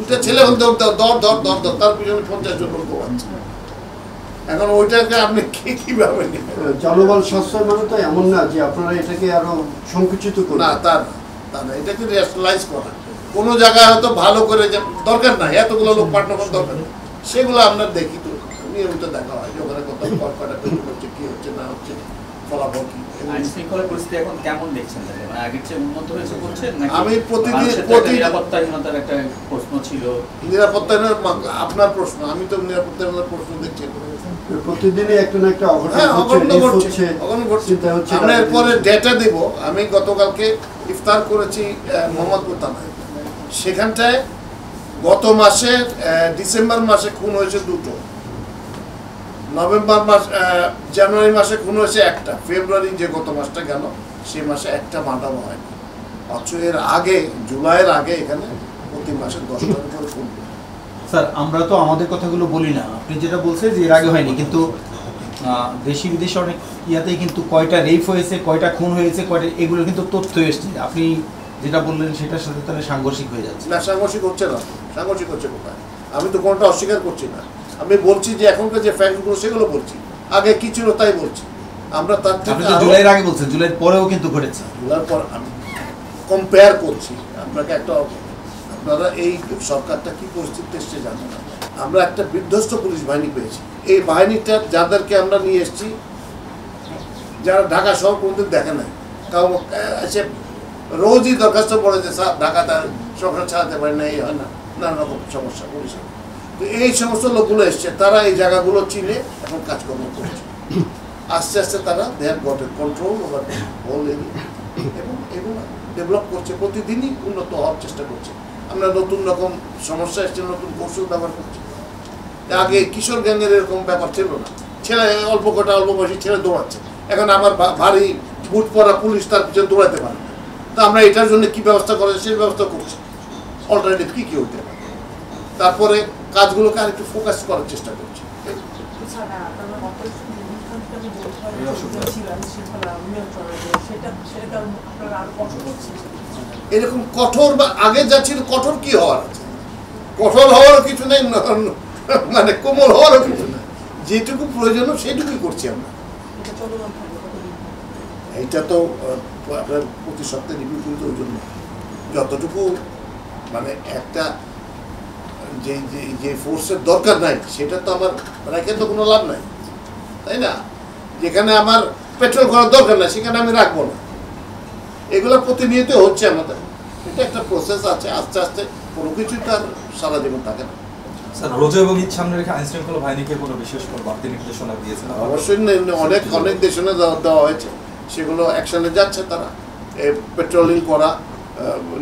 দুটা ছেলে দর তার পিছনে 50 জন লোক আছে। এখন ওইটাকে আপনি কিভাবে নেবেন? জনবল সাশ্রয় মানে তো এমন না যে আপনারা এটাকে আরো সংকুচিত করুন। না, তা না, এটাকে রেশনালাইজ করা। কোনো জায়গায় হয়তো ভালো করে দরকার নাই, এতগুলো লোক পাঠানোর দরকার নেই, সেগুলো আমরা দেখি তো নিয়মিত দেখা হয় যে ওখানে কোথাও কটা হচ্ছে, কি হচ্ছে না হচ্ছে, ফলাফল কি। আইনশৃঙ্খলা পরিস্থিতি এখন কেমন দেখছেন? মানে আগের চেয়ে উন্নত হয়েছে বলছেন নাকি? আমি প্রতিদিন নিরাপত্তাহীনতার একটা প্রশ্ন ছিল। নিরাপত্তাহীনতার আপনার প্রশ্ন, আমি তো নিরাপত্তাহীনতার প্রশ্ন দেখছি প্রতিদিনই একটা না একটা অঘটন ঘটছে। আমরা এরপরে ডেটা দেব। আমি গতকালকে ইফতার করেছি মোহাম্মদপুর থানায়, সেখানটায় গত মাসে ডিসেম্বর মাসে খুন হয়েছে 2টো, নভেম্বর মাস জানুয়ারি মাসে খুন হয়েছে 1টা, ফেব্রুয়ারি যে গত মাসটা গেল সেই মাসে 1টা মার্ডার হয়নি। অথচ এর আগে জুলাইয়ের আগে এখানে প্রতি মাসে 10টার উপর খুন। স্যার, আমরা তো আমাদের কথাগুলো বলি না, আপনি যেটা বলছেন যে এর আগে হয়নি, কিন্তু দেশি বিদেশে অনেক ইয়াতেই কিন্তু কয়টা রেপ হয়েছে, কয়টা খুন হয়েছে, কয়টা, এগুলো কিন্তু তথ্য এসছে। আপনি যেটা বললেন সেটার সাথে তাহলে সাংঘর্ষিক হয়ে যাচ্ছে। না, সাংঘর্ষিক হচ্ছে না। সাংঘর্ষিক হচ্ছে কোথায়? আমি তো কোনটা অস্বীকার করছি না, আমি বলছি যে এখনকার যে ফ্যাক্টগুলো সেগুলো বলছি, আগে কি ছিল তাই বলছি। আমরা তার থেকে জুলাইয়ের আগে বলছেন, জুলাইয়ের পরেও কিন্তু ঘটেছে। জুলাইয়ের পর আমি কম্পেয়ার করছি আপনাকে। আপনারা এই সরকারটা কি পরিস্থিতি এসছে জানেন না। আমরা একটা বিধ্বস্ত পুলিশ বাহিনী পেয়েছি। এই বাহিনীটা যাদেরকে আমরা নিয়ে এসেছি, যারা ঢাকা শহর কোনোদিন দেখে নাই, তাও এসে রোজই দরখাস্ত পড়ে যে স্যার ঢাকা তার সংসার চালাতে পারে না, এই হয় না, নানা রকম সমস্যা পুলিশের। তো এই সমস্ত লোকগুলো এসছে, তারা এই জায়গাগুলো চিনে এখন কাজকর্ম করছে। আস্তে আস্তে তারা দেয়ার গটের কন্ট্রোল ওভার হোল এরিয়া, এবং এগুলো ডেভেলপ করছে, প্রতিদিনই উন্নত হওয়ার চেষ্টা করছে। আমরা নতুন রকম সমস্যা এসছে, নতুন কৌশল ব্যবহার করছি। আগে কিশোর গ্যাংয়ের এরকম ব্যাপার ছিল না, ছেলে অল্প বয়সী ছেলে দৌড়াচ্ছে। এখন আমার ভারী বুট পরা পুলিশ তার পিছনে দৌড়াতে পারে না। তো আমরা এটার জন্য কি ব্যবস্থা করা যায় সেই ব্যবস্থা করছি। অল্টারনেটিভ কি হতে পারে, তারপরে কাজগুলোকে আর একটু ফোকাস করার চেষ্টা করছি। এরকম কঠোর বা আগে যা ছিল কঠোর কি হওয়ার আছে? কঠোর হওয়ারও কিছু নেই, মানে কোমল হওয়ারও কিছু নেই। যেটুকু প্রয়োজন সেটুকুই করছি আমরা। এইটা তো আপনার প্রতি সপ্তাহে রিভিউ কিন্তু ওই জন্য যতটুকু মানে একটা যে ফোর্সের দরকার নাই সেটা তো আমার রেখে তো কোনো লাভ নাই, তাই না? যেখানে আমার পেট্রোল করার দরকার নাই সেখানে আমি রাখবো না। এগুলো প্রতিনিয়ত হচ্ছে আমাদের, এটা একটা প্রসেস আছে। আস্তে আস্তে কোনো কিছুই তার সারা জীবন থাকে না। স্যার, রোজা এবং ঈদ সামনে রেখে আইনশৃঙ্খলা বাহিনীকে কোনো বিশেষ কোনো বাড়তি নির্দেশনা দিয়েছেন? অবশ্যই অনেক নির্দেশনা দেওয়া হয়েছে, সেগুলো অ্যাকশনে যাচ্ছে। তারা পেট্রোলিং করা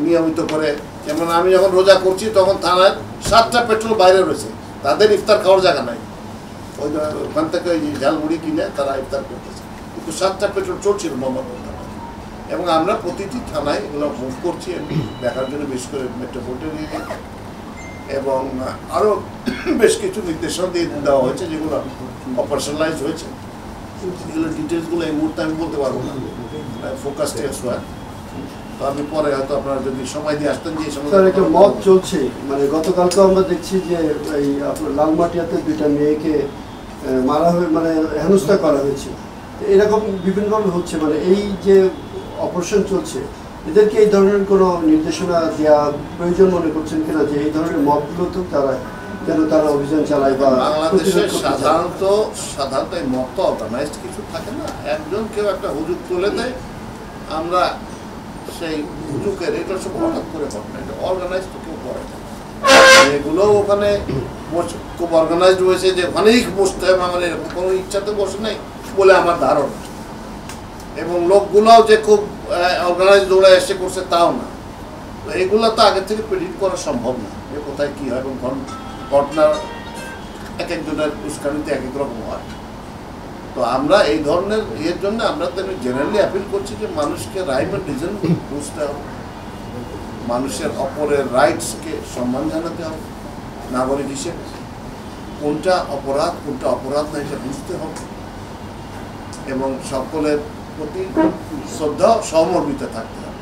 নিয়মিত করে, যেমন আমি যখন রোজা করছি তখন থানায় 7টা পেট্রোল বাইরে রয়েছে, তাদের ইফতার খাওয়ার জায়গা নাই। ওখান থেকে ওই ঝালমুড়ি কিনে তারা ইফতার করতেছে, কিন্তু 7টা পেট্রোল চলছিল মোহাম্মদপুর থানায়। এবং আমরা প্রতিটি থানায় এগুলো মুভ করছি দেখার জন্য, বিশেষ করে মেট্রোপলিটন এরিয়া, এবং আরও বেশ কিছু নির্দেশনা দিয়ে দেওয়া হয়েছে যেগুলো অপারেশনালাইজ হয়েছে। এগুলো ডিটেলসগুলো এই মুহূর্তে আমি বলতে পারবো না, ফোকাস টেস্ট হয়। তো আমি পরে হয়তো আপনারা যদি সময় দিয়ে আসতেন যে সময়। স্যার, একটা মত চলছে, মানে গতকালকে আমরা দেখছি যে এই আপনার লালমাটিয়াতে 2টা মেয়েকে মারা হয়ে মানে হেনস্থা করা হয়েছে। এরকম বিভিন্নভাবে হচ্ছে, মানে এই যে অপারেশন চলছে এদেরকে এই ধরনের কোনো নির্দেশনা দেওয়া প্রয়োজন মনে করছেন কিনা, যে এই ধরনের মতগুলো তো তারা অভিযান চালায়? বা বাংলাদেশে সাধারণত এই মত অর্গানাইজড কিছু থাকে না, একজন কেউ একটা হুজুক তুলে দেয়, আমরা সেই হুজুকের এটা সব হঠাৎ করে ঘটনা, এটা অর্গানাইজ তো কেউ করে না। এগুলো ওখানে খুব অর্গানাইজড হয়েছে যে অনেক বসতে হবে, আমার এরকম কোনো ইচ্ছাতে বসে নাই বলে আমার ধারণা। এবং লোকগুলোও যে খুব অর্গানাইজ দৌড়ে এসে করছে তাও না। তো এগুলো তো আগে থেকে প্রেডিক্ট করা সম্ভব না যে কোথায় কী হয়, এবং ঘটনার এক একজনের উস্কানিতে এক এক রকম হয়। তো আমরা এই ধরনের এর জন্য আমরা জেনারেলি অ্যাপিল করছি যে মানুষকে রাইম এন্ড রিজন বুঝতে হবে, মানুষের অপরের রাইটসকে সম্মান জানাতে হবে, নাগরিক হিসেবে কোনটা অপরাধ না এটা বুঝতে হবে, এবং সকলের প্রতি শ্রদ্ধা সহমর্মিতা থাকতে হবে।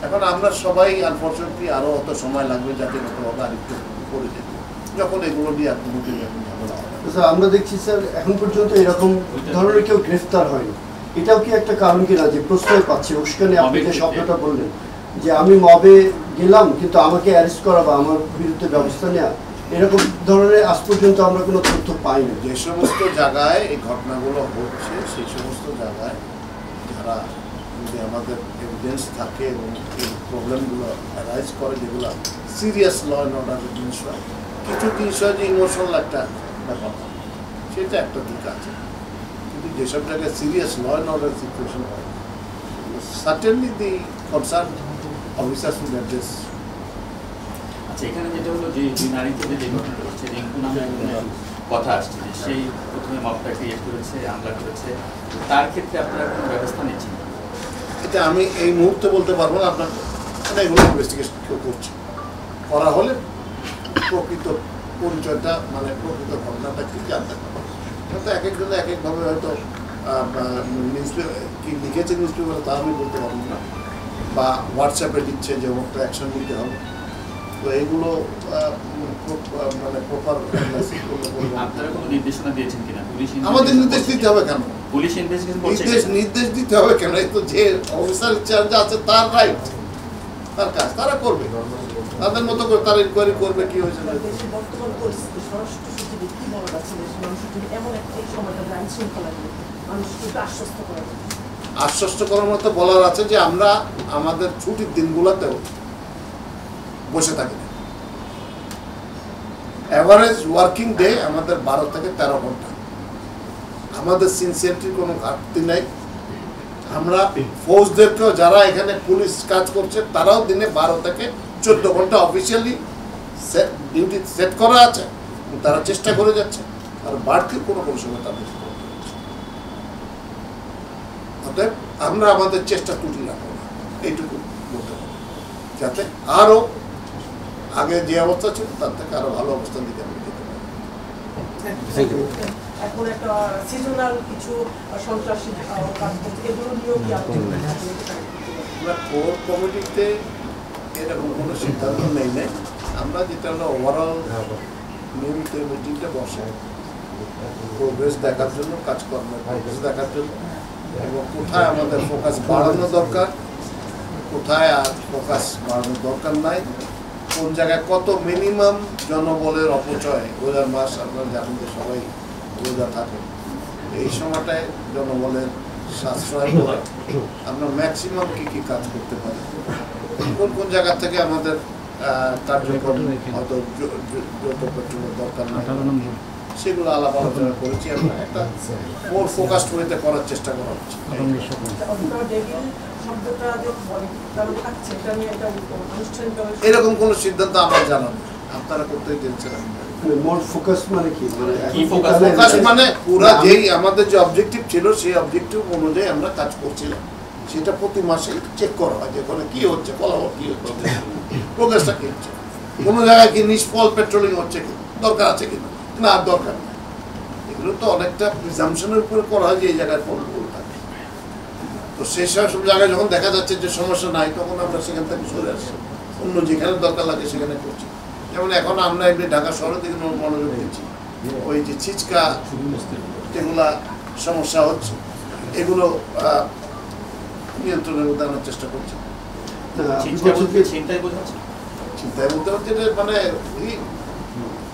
এখন আমরা সবাই আনফর্চুনেটলি আরও অত সময় লাগবে যাতে হবে আরেকটু করে যেতে, যখন এগুলো নিয়ে আপনি এখন ঝামেলা হবে। স্যার আমরা দেখছি স্যার এখন পর্যন্ত এরকম ধরনের কেউ গ্রেফতার হয়নি, এটাও কি একটা কারণ কিনা যে প্রশ্রয় পাচ্ছে উস্কানি? আপনি যে শব্দটা বললেন যে আমি মবে গেলাম কিন্তু আমাকে অ্যারেস্ট করা বা আমার বিরুদ্ধে ব্যবস্থা নেওয়া, এরকম ধরনের আজ পর্যন্ত আমরা কোনো তথ্য পাইনি। যে সমস্ত জায়গায় এই ঘটনাগুলো হচ্ছে সেই সমস্ত জায়গায় যারা যদি আমাদের এভিডেন্স থাকে এবং এই প্রবলেমগুলো অ্যারাইজ করে, যেগুলো সিরিয়াস ল অ্যান্ড অর্ডারের জিনিস হয়, কিছু জিনিস হয় যে ইমোশনাল একটা ব্যাপার হয়, সেটা একটা দিক আছে। কিন্তু যেসব জায়গায় serious law and order situation হয়, certainly the concern officer should address. আচ্ছা, এখানে যেটা হলো যে দুই নারীতে যে ঘটনা হচ্ছে, রিঙ্কু নামে কথা আসছে যে সেই প্রথমে মবটা ক্রিয়েট করেছে, হামলা করেছে, তার ক্ষেত্রে আপনারা কোনো ব্যবস্থা নিচ্ছেন? এটা আমি এই মুহূর্তে বলতে পারবো না, আপনার মানে এগুলো ইনভেস্টিগেশন কেউ করছে, করা হলে প্রকৃত পরিচয়টা মানে প্রকৃত ঘটনাটা কি জানতে পারবো। কিন্তু এক একজন এক একভাবে হয়তো নিউজ কি লিখেছে নিউজ পেপারে তা আমি বলতে পারবো না, বা হোয়াটসঅ্যাপে দিচ্ছে যে ওটা অ্যাকশন নিতে হবে। তো এগুলো মানে প্রপার আপনারা কোনো নির্দেশনা দিয়েছেন কিনা? পুলিশ আমাদের নির্দেশ দিতে হবে কেন? পুলিশ ইনভেস্টিগেশন করছে? নির্দেশ দিতে হবে কেন? এই তো যে অফিসার ইনচার্জ আছে তার রাইট, তার কাজ তারা করবে, তাদের মতো করে তারা ইনকোয়ারি করবে কি হয়েছে। বর্তমান পরিস্থিতি স্বরাষ্ট্র সচিবের কি বলার আছে মানুষের যদি এমন একটা সময়টা আইন শৃঙ্খলা মানুষকে আশ্বস্ত করা যায়? আশ্বস্ত করার মতো বলার আছে যে আমরা আমাদের ছুটির দিনগুলোতেও বসে থাকি না। অ্যাভারেজ ওয়ার্কিং ডে আমাদের 12 থেকে 13 ঘন্টা। আমাদের সিনসিয়ারিটির কোনো ঘাটতি নাই। আমরা ফৌজদেরকেও, যারা এখানে পুলিশ কাজ করছে, তারাও দিনে 12 থেকে 14 ঘন্টা অফিসিয়ালি ডিউটি সেট করা আছে, তারা চেষ্টা করে যাচ্ছে, আর বাড়তি কোনো সময় তাদের অতএব আমরা আমাদের চেষ্টা ত্রুটি রাখবো না, এইটুকু বলতে হবে, যাতে আরও আগে যে অবস্থা ছিল তার থেকে আরো ভালো অবস্থার দিকে আমরা যেতে পারি। এখন একটা সিজনাল কিছু সন্ত্রাসী কাজ করতে, এগুলো নিয়েও কি আমরা কোর কমিটিতে এরকম কোনো সিদ্ধান্ত নেই নাই। আমরা যেটা হলো ওভারঅল নিয়মিত মিটিংটা বসে প্রোগ্রেস দেখার জন্য, কাজকর্মের প্রোগ্রেস দেখার জন্য, এবং কোথায় আমাদের ফোকাস বাড়ানো দরকার, কোথায় আর ফোকাস বাড়ানোর দরকার নাই, কোন জায়গায় কত মিনিমাম জনবলের অপচয়। রোজার মাস আপনারা জানেন যে সবাই রোজা থাকে, এই সময়টায় জনবলের সাশ্রয় করে আমরা ম্যাক্সিমাম কী কাজ করতে পারি, কোন কোন জায়গা থেকে আমাদের কার্যক্রম হয়তো যত পেট্রোলের দরকার নেই, সেগুলো আলাপ আলোচনা করেছি। আমরা একটা মোর ফোকাসড ওয়েতে করার চেষ্টা করা হচ্ছে। এরকম কোন সিদ্ধান্ত আমার জানা নেই, আপনারা করতেই চেয়েছিলেন। মোর ফোকাস মানে কি? ফোকাস মানে পুরা যেই আমাদের যে অবজেক্টিভ ছিল সেই অবজেক্টিভ অনুযায়ী আমরা কাজ করছিলাম, সেটা প্রতি মাসে চেক করা হয় যে ওখানে কি হচ্ছে, ফলাফল কি হচ্ছে, প্রোগ্রেসটা কি হচ্ছে, কোনো জায়গায় কি নিষ্ফল পেট্রোলিং হচ্ছে কি, দরকার আছে কিনা, না আর দরকার নেই। এগুলো তো অনেকটা প্রিজাম্পশনের উপরে করা হয় যে এই জায়গায় ফল থাকে। তো সেই সব জায়গায় যখন দেখা যাচ্ছে যে সমস্যা নাই, তখন আমরা সেখান থেকে সরে আসছি, অন্য যেখানে দরকার লাগে সেখানে করছি। যেমন এখন আমরা এমনি ঢাকা শহরের দিকে মনোযোগ দিচ্ছি, ওই যে ছিচকা যেগুলা সমস্যা হচ্ছে এগুলো নিয়ন্ত্রণের মধ্যে আনার চেষ্টা করছি। চিন্তায় বোঝাচ্ছে চিন্তায় বলতে হচ্ছে মানে